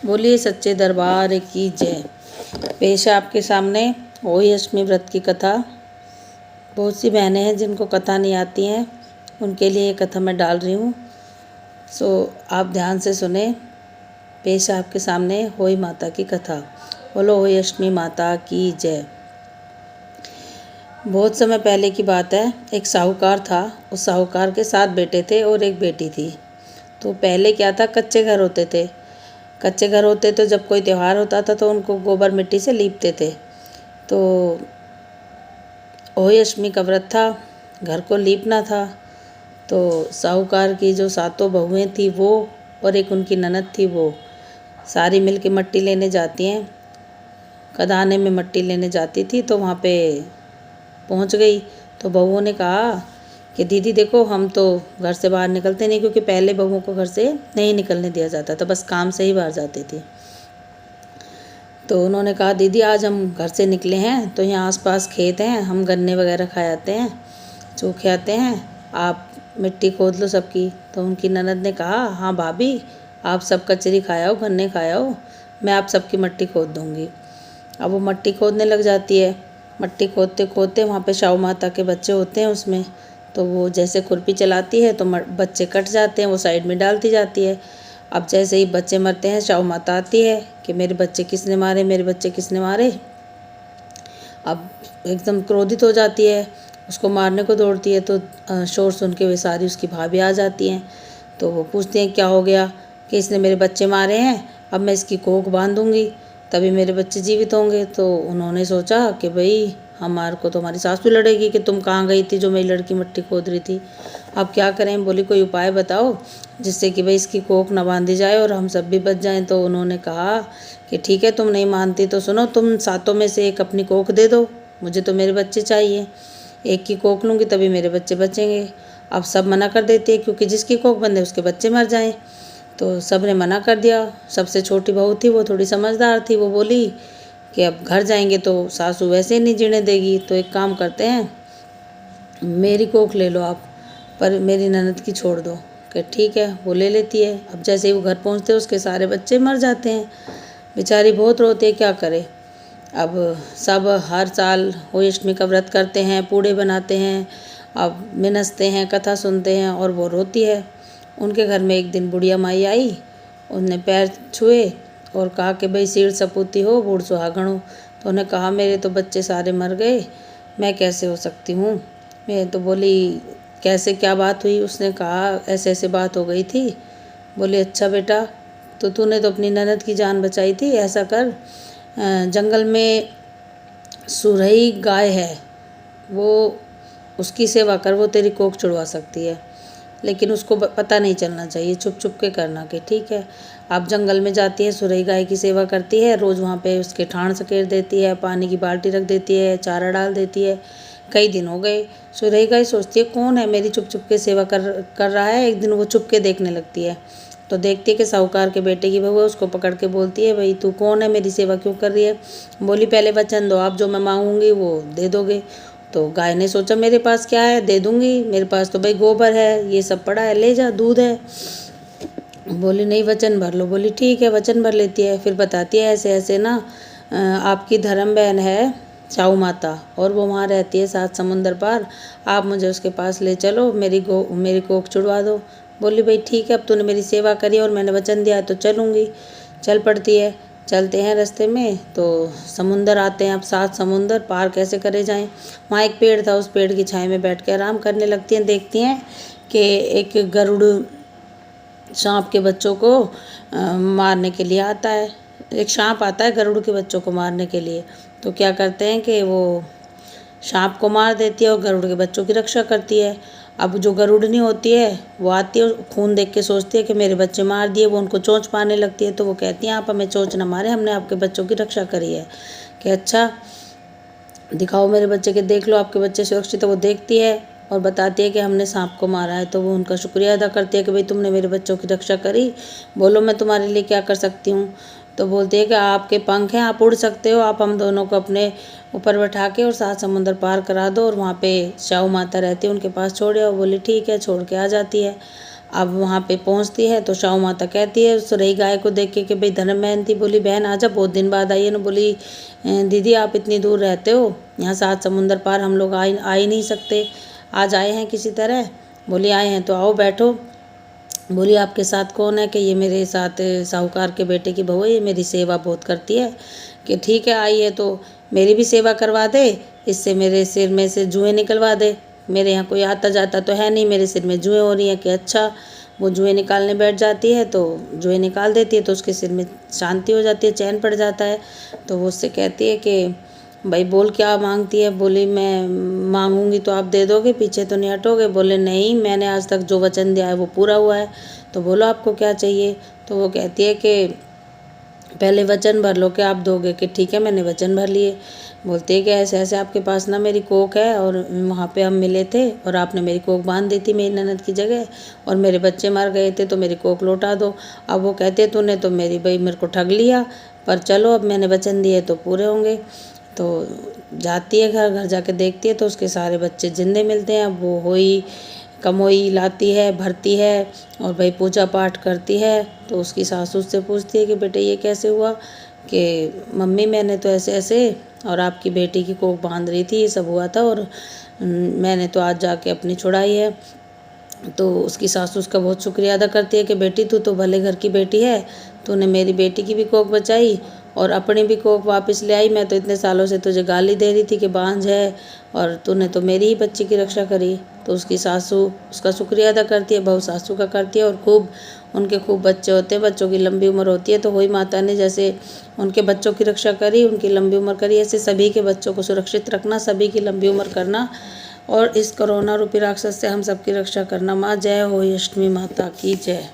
बोलिए सच्चे दरबार की जय। पेश है आपके सामने होई अष्टमी व्रत की कथा। बहुत सी बहनें हैं जिनको कथा नहीं आती हैं, उनके लिए ये कथा मैं डाल रही हूँ। सो आप ध्यान से सुने। पेश है आपके सामने होई माता की कथा। बोलो होई अष्टमी माता की जय। बहुत समय पहले की बात है। एक साहूकार था। उस साहूकार के 7 बेटे थे और एक बेटी थी। तो पहले क्या था, कच्चे घर होते थे। कच्चे घर होते तो जब कोई त्यौहार होता था तो उनको गोबर मिट्टी से लीपते थे। तो होई अष्टमी का व्रत था, घर को लीपना था। तो साहूकार की जो 7 बहुएं थी वो और एक उनकी ननद थी, वो सारी मिल के मट्टी लेने जाती हैं। खदाने में मट्टी लेने जाती थी तो वहाँ पे पहुँच गई। तो बहुओं ने कहा कि दीदी देखो, हम तो घर से बाहर निकलते नहीं, क्योंकि पहले बहुओं को घर से नहीं निकलने दिया जाता था, बस काम से ही बाहर जाती थी। तो उन्होंने कहा दीदी आज हम घर से निकले हैं तो यहाँ आसपास खेत हैं, हम गन्ने वगैरह खा आते हैं, चोखे आते हैं, आप मिट्टी खोद लो सबकी। तो उनकी ननद ने कहा हाँ भाभी, आप सब कचरी खाओ, गन्ने खाओ, मैं आप सबकी मट्टी खोद दूँगी। अब वो मट्टी खोदने लग जाती है। मट्टी खोदते खोदते वहाँ पे शाहू माता के बच्चे होते हैं उसमें। तो वो जैसे खुरपी चलाती है तो बच्चे कट जाते हैं, वो साइड में डालती जाती है। अब जैसे ही बच्चे मरते हैं, शाहू माता आती है कि मेरे बच्चे किसने मारे, मेरे बच्चे किसने मारे। अब एकदम क्रोधित हो जाती है, उसको मारने को दौड़ती है। तो शोर सुन के वे सारी उसकी भाभी आ जाती हैं। तो वो पूछते हैं क्या हो गया, कि इसने मेरे बच्चे मारे हैं, अब मैं इसकी कोख बांधूंगी तभी मेरे बच्चे जीवित होंगे। तो उन्होंने सोचा कि भाई हमारे को तो हमारी सास भी लड़ेगी कि तुम कहाँ गई थी जो मेरी लड़की मिट्टी खोद रही थी, अब क्या करें। बोली कोई उपाय बताओ जिससे कि भाई इसकी कोख न बांधी जाए और हम सब भी बच जाएं। तो उन्होंने कहा कि ठीक है, तुम नहीं मानती तो सुनो, तुम 7 में से एक अपनी कोख दे दो, मुझे तो मेरे बच्चे चाहिए, एक की कोख लूँगी तभी मेरे बच्चे बचेंगे। अब सब मना कर देते हैं, क्योंकि जिसकी कोख बंधे उसके बच्चे मर जाएं। तो सब ने मना कर दिया। सबसे छोटी बहू थी, वो थोड़ी समझदार थी, वो बोली कि अब घर जाएंगे तो सासू वैसे ही नहीं जीने देगी, तो एक काम करते हैं, मेरी कोख ले लो आप, पर मेरी ननद की छोड़ दो। कि ठीक है, वो ले लेती है। अब जैसे ही वो घर पहुंचते उसके सारे बच्चे मर जाते हैं। बेचारी बहुत रोती है, क्या करे। अब सब हर साल होई अष्टमी का व्रत करते हैं, पूड़े बनाते हैं, अब मिनसते हैं, कथा सुनते हैं और वो रोती है। उनके घर में एक दिन बुढ़िया माई आई, उनने पैर छुए और कहा कि भाई सीढ़ सपूती हो, बूढ़ सुहागण हो। तो उन्हें कहा मेरे तो बच्चे सारे मर गए, मैं कैसे हो सकती हूँ। मैं तो बोली कैसे, क्या बात हुई। उसने कहा ऐसे ऐसे बात हो गई थी। बोली अच्छा बेटा, तो तूने तो अपनी ननद की जान बचाई थी, ऐसा कर, जंगल में सुरही गाय है, वो उसकी सेवा कर, वो तेरी कोख छुड़वा सकती है, लेकिन उसको पता नहीं चलना चाहिए, छुप छुप के करना। कि ठीक है। आप जंगल में जाती है, सुरही गाय की सेवा करती है, रोज़ वहाँ पे उसके ठाण सकेर देती है, पानी की बाल्टी रख देती है, चारा डाल देती है। कई दिन हो गए, सुरही गाय सोचती है कौन है मेरी चुप चुप के सेवा कर रहा है। एक दिन वो चुप के देखने लगती है तो देखती है कि साहूकार के बेटे की बहू है। उसको पकड़ के बोलती है भाई तू कौन है, मेरी सेवा क्यों कर रही है। बोली पहले वचन दो, आप जो मैं मांगूंगी वो दे दोगे। तो गाय ने सोचा मेरे पास क्या है, दे दूंगी, मेरे पास तो भाई गोबर है, ये सब पड़ा है, ले जा, दूध है। बोली नहीं, वचन भर लो। बोली ठीक है, वचन भर लेती है। फिर बताती है ऐसे ऐसे ना, आपकी धर्म बहन है शाहू माता, और वो वहाँ रहती है 7 समुंदर पार, आप मुझे उसके पास ले चलो, मेरी कोख छुड़वा दो। बोली भाई ठीक है, अब तूने मेरी सेवा करी और मैंने वचन दिया है तो चलूँगी। चल पड़ती है। चलते हैं रास्ते में तो समुंदर आते हैं। अब 7 समुंदर पार कैसे करे जाएं। वहाँ एक पेड़ था, उस पेड़ की छाया में बैठ के आराम करने लगती हैं। देखती हैं कि एक गरुड़ सांप के बच्चों को मारने के लिए आता है। एक सांप आता है गरुड़ के बच्चों को मारने के लिए। तो क्या करते हैं कि वो सांप को मार देती है और गरुड़ के बच्चों की रक्षा करती है। अब जो गरुड़नी होती है वो आती है, खून देख के सोचती है कि मेरे बच्चे मार दिए, वो उनको चोंच मारने लगती है। तो वो कहती हैं आप हमें चोंच ना मारे, हमने आपके बच्चों की रक्षा करी है। कि अच्छा दिखाओ मेरे बच्चे के, देख लो आपके बच्चे सुरक्षित है। वो देखती है और बताती है कि हमने सांप को मारा है। तो वो उनका शुक्रिया अदा करती है कि भाई तुमने मेरे बच्चों की रक्षा करी, बोलो मैं तुम्हारे लिए क्या कर सकती हूँ। तो बोलती है कि आपके पंख हैं, आप उड़ सकते हो, आप हम दोनों को अपने ऊपर बैठा के और 7 समुंदर पार करा दो, और वहाँ पे शाहू माता रहती है उनके पास छोड़े। और बोली ठीक है, छोड़ के आ जाती है। अब वहाँ पे पहुँचती है तो शाहू माता कहती है सुरही गाय को देख के कि भाई धर्म बहन थी, बोली बहन आजा, बहुत दिन बाद आई है ना। बोली दीदी आप इतनी दूर रहते हो, यहाँ 7 समुंदर पार हम लोग आ ही नहीं सकते, आज आए हैं किसी तरह। बोली आए हैं तो आओ बैठो। बोली आपके साथ कौन है? कि ये मेरे साथ साहूकार के बेटे की बहू है, ये मेरी सेवा बहुत करती है। कि ठीक है आई है तो मेरी भी सेवा करवा दे, इससे मेरे सिर में से जुएँ निकलवा दे, मेरे यहाँ कोई आता जाता तो है नहीं, मेरे सिर में जुएँ हो रही हैं। कि अच्छा। वो जुएँ निकालने बैठ जाती है तो जुएँ निकाल देती है तो उसके सिर में शांति हो जाती है, चैन पड़ जाता है। तो वो उससे कहती है कि भाई बोल क्या मांगती है? बोली मैं मांगूंगी तो आप दे दोगे, पीछे तो नहीं हटोगे? बोले नहीं, मैंने आज तक जो वचन दिया है वो पूरा हुआ है, तो बोलो आपको क्या चाहिए। तो वो कहती है कि पहले वचन भर लो कि आप दोगे। कि ठीक है मैंने वचन भर लिए। बोलते हैं कि ऐसे ऐसे आपके पास ना मेरी कोख है और वहाँ पे हम मिले थे और आपने मेरी कोख बांध दी थी मेरी ननद की जगह, और मेरे बच्चे मर गए थे तो मेरी कोख लौटा दो। अब वो कहते तूने तो मेरे को ठग लिया, पर चलो अब मैंने वचन दिए तो पूरे होंगे। तो जाती है घर, घर जाके देखती है तो उसके सारे बच्चे जिंदे मिलते हैं। अब वो होई कमोई लाती है, भरती है और भाई पूजा पाठ करती है। तो उसकी सासू से पूछती है कि बेटे ये कैसे हुआ? कि मम्मी मैंने तो ऐसे ऐसे और आपकी बेटी की कोख बांध रही थी, ये सब हुआ था और मैंने तो आज जाके अपनी छुड़ाई है। तो उसकी सासू उसका बहुत शुक्रिया अदा करती है कि बेटी तू तो भले घर की बेटी है, तूने मेरी बेटी की भी कोख बचाई और अपनी भी कोख वापस ले आई। मैं तो इतने सालों से तुझे गाली दे रही थी कि बांझ है, और तूने तो मेरी ही बच्ची की रक्षा करी। तो उसकी सासू उसका शुक्रिया अदा करती है, बहू सासू का करती है, और खूब बच्चे होते हैं, बच्चों की लंबी उम्र होती है। तो वही माता ने जैसे उनके बच्चों की रक्षा करी, उनकी लंबी उम्र करी, ऐसे सभी के बच्चों को सुरक्षित रखना, सभी की लंबी उम्र करना और इस कोरोना रूपी राक्षस से हम सबकी रक्षा करना। माँ जय हो, अष्टमी माता की जय।